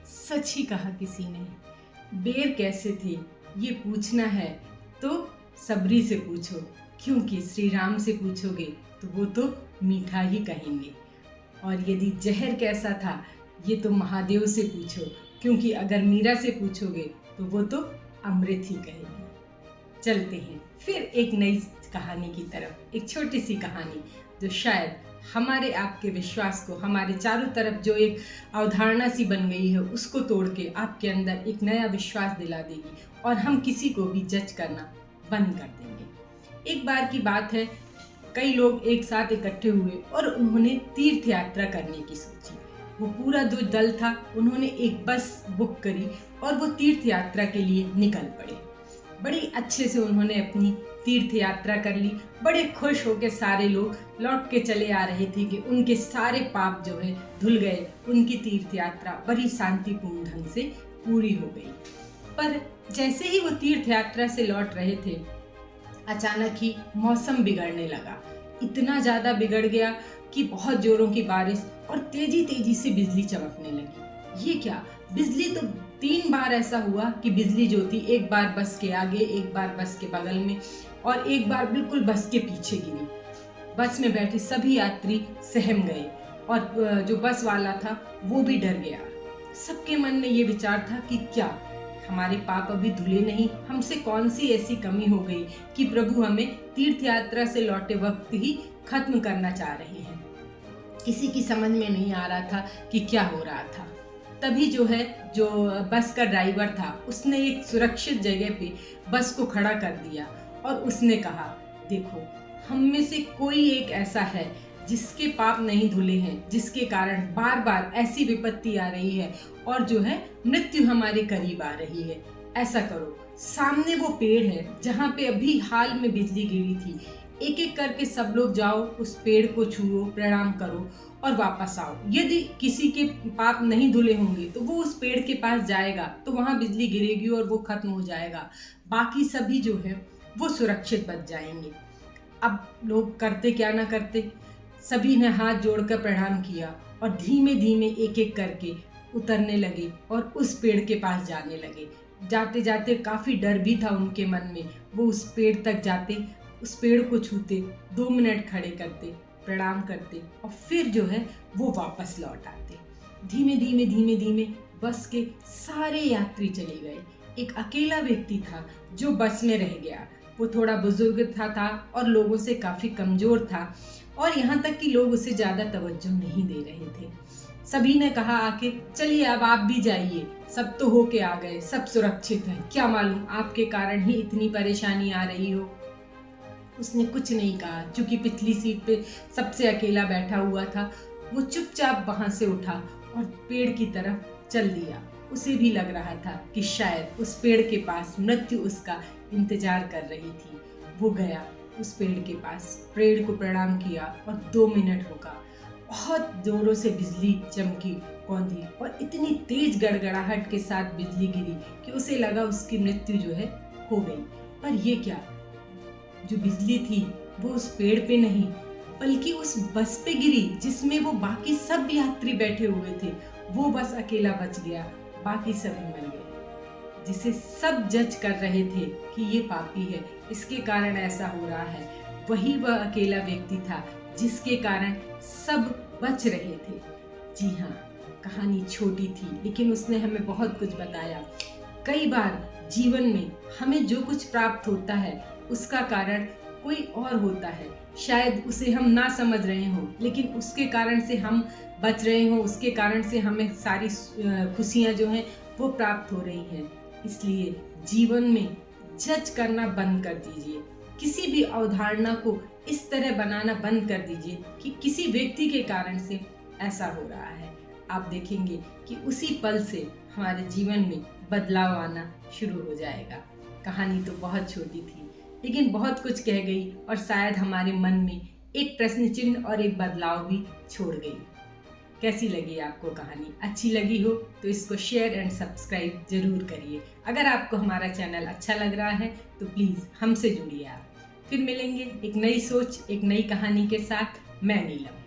सच ही कहा किसी ने। बेर कैसे थे ये पूछना है तो सबरी से पूछो, क्योंकि श्री राम से पूछोगे तो वो तो मीठा ही कहेंगे। और यदि जहर कैसा था ये तो महादेव से पूछो, क्योंकि अगर मीरा से पूछोगे तो वो तो अमृत ही कहेंगे। चलते हैं फिर एक नई कहानी की तरफ, एक छोटी सी कहानी जो शायद हमारे आपके विश्वास को, हमारे चारों तरफ जो एक अवधारणा सी बन गई है उसको तोड़ के आपके अंदर एक नया विश्वास दिला देगी और हम किसी को भी जज करना बंद कर देंगे। एक बार की बात है, कई लोग एक साथ इकट्ठे हुए और उन्होंने तीर्थ यात्रा करने की सोची। वो पूरा जो दल था उन्होंने एक बस बुक करी और वो तीर्थ यात्रा के लिए निकल पड़े। बड़ी अच्छे से उन्होंने अपनी तीर्थ यात्रा कर ली। बड़े खुश होकर सारे लोग लौट के चले आ रहे थे कि उनके सारे पाप जो है धुल गए, उनकी तीर्थ यात्रा बड़ी शांतिपूर्ण ढंग से पूरी हो गई। पर जैसे ही वो तीर्थ यात्रा से लौट रहे थे, अचानक ही मौसम बिगड़ने लगा। इतना ज़्यादा बिगड़ गया कि बहुत जोरों की बारिश और तेजी तेजी से बिजली चमकने लगी। ये क्या, बिजली तो 3 बार ऐसा हुआ कि बिजली जो थी एक बार बस के आगे, एक बार बस के बगल में और एक बार बिल्कुल बस के पीछे गिरी। बस में बैठे सभी यात्री सहम गए और जो बस वाला था वो भी डर गया। सबके मन में ये विचार था कि क्या हमारे पाप अभी धुले नहीं, हमसे कौन सी ऐसी कमी हो गई कि प्रभु हमें तीर्थ यात्रा से लौटे वक्त ही खत्म करना चाह रहे हैं। किसी की समझ में नहीं आ रहा था कि क्या हो रहा था। तभी जो बस का ड्राइवर था उसने एक सुरक्षित जगह पे बस को खड़ा कर दिया और उसने कहा, देखो हम में से कोई एक ऐसा है जिसके पाप नहीं धुले हैं, जिसके कारण बार बार ऐसी विपत्ति आ रही है और जो है मृत्यु हमारे करीब आ रही है। ऐसा करो, सामने वो पेड़ है जहाँ पे अभी हाल में बिजली गिरी थी, एक एक करके सब लोग जाओ, उस पेड़ को छुओ, प्रणाम करो और वापस आओ। यदि किसी के पाप नहीं धुले होंगे तो वो उस पेड़ के पास जाएगा तो वहाँ बिजली गिरेगी और वो खत्म हो जाएगा। बाकी सभी जो है वो सुरक्षित बच जाएंगे। अब लोग करते क्या ना करते, सभी ने हाथ जोड़कर प्रणाम किया और धीमे धीमे एक एक करके उतरने लगे और उस पेड़ के पास जाने लगे। जाते जाते काफ़ी डर भी था उनके मन में। वो उस पेड़ तक जाते, उस पेड़ को छूते, 2 मिनट खड़े करते, प्रणाम करते और फिर जो है वो वापस लौट आते। धीमे धीमे धीमे धीमे बस के सारे यात्री चले गए। एक अकेला व्यक्ति था जो बस में रह गया। वो थोड़ा बुजुर्ग था और लोगों से काफ़ी कमज़ोर था और यहाँ तक कि लोग उसे ज़्यादा तवज्जो नहीं दे रहे थे। सभी ने कहा आके, चलिए अब आप भी जाइए, सब तो होके आ गए, सब सुरक्षित है, क्या मालूम आपके कारण ही इतनी परेशानी आ रही हो। उसने कुछ नहीं कहा, क्योंकि पिछली सीट पे सबसे अकेला बैठा हुआ था। वो चुपचाप वहाँ से उठा और पेड़ की तरफ चल दिया। उसे भी लग रहा था कि शायद उस पेड़ के पास मृत्यु उसका इंतजार कर रही थी। वो गया उस पेड़ के पास, पेड़ को प्रणाम किया और 2 मिनट रुका। बहुत जोरों से बिजली चमकी, कौंधी और इतनी तेज गड़गड़ाहट के साथ बिजली गिरी कि उसे लगा उसकी मृत्यु जो है हो गई। पर ये क्या, जो बिजली थी वो उस पेड़ पे नहीं बल्कि उस बस पे गिरी जिसमें वो बाकी सब यात्री बैठे हुए थे। वो बस अकेला बच गया, बाकी सभी मर गए। जिसे सब जज कर रहे थे कि ये पापी है, इसके कारण ऐसा हो रहा है, वही वह अकेला व्यक्ति था जिसके कारण सब बच रहे थे। जी हाँ, कहानी छोटी थी लेकिन उसने हमें बहुत कुछ बताया। कई बार जीवन में हमें जो कुछ प्राप्त होता है उसका कारण कोई और होता है। शायद उसे हम ना समझ रहे हों, लेकिन उसके कारण से हम बच रहे हों, उसके कारण से हमें सारी खुशियाँ जो हैं वो प्राप्त हो रही हैं। इसलिए जीवन में जज करना बंद कर दीजिए। किसी भी अवधारणा को इस तरह बनाना बंद कर दीजिए कि किसी व्यक्ति के कारण से ऐसा हो रहा है। आप देखेंगे कि उसी पल से हमारे जीवन में बदलाव आना शुरू हो जाएगा। कहानी तो बहुत छोटी थी लेकिन बहुत कुछ कह गई और शायद हमारे मन में एक प्रश्न चिन्ह और एक बदलाव भी छोड़ गई। कैसी लगी आपको कहानी? अच्छी लगी हो तो इसको शेयर एंड सब्सक्राइब जरूर करिए। अगर आपको हमारा चैनल अच्छा लग रहा है तो प्लीज़ हमसे जुड़िए। आप फिर मिलेंगे एक नई सोच, एक नई कहानी के साथ। मैं नीलम।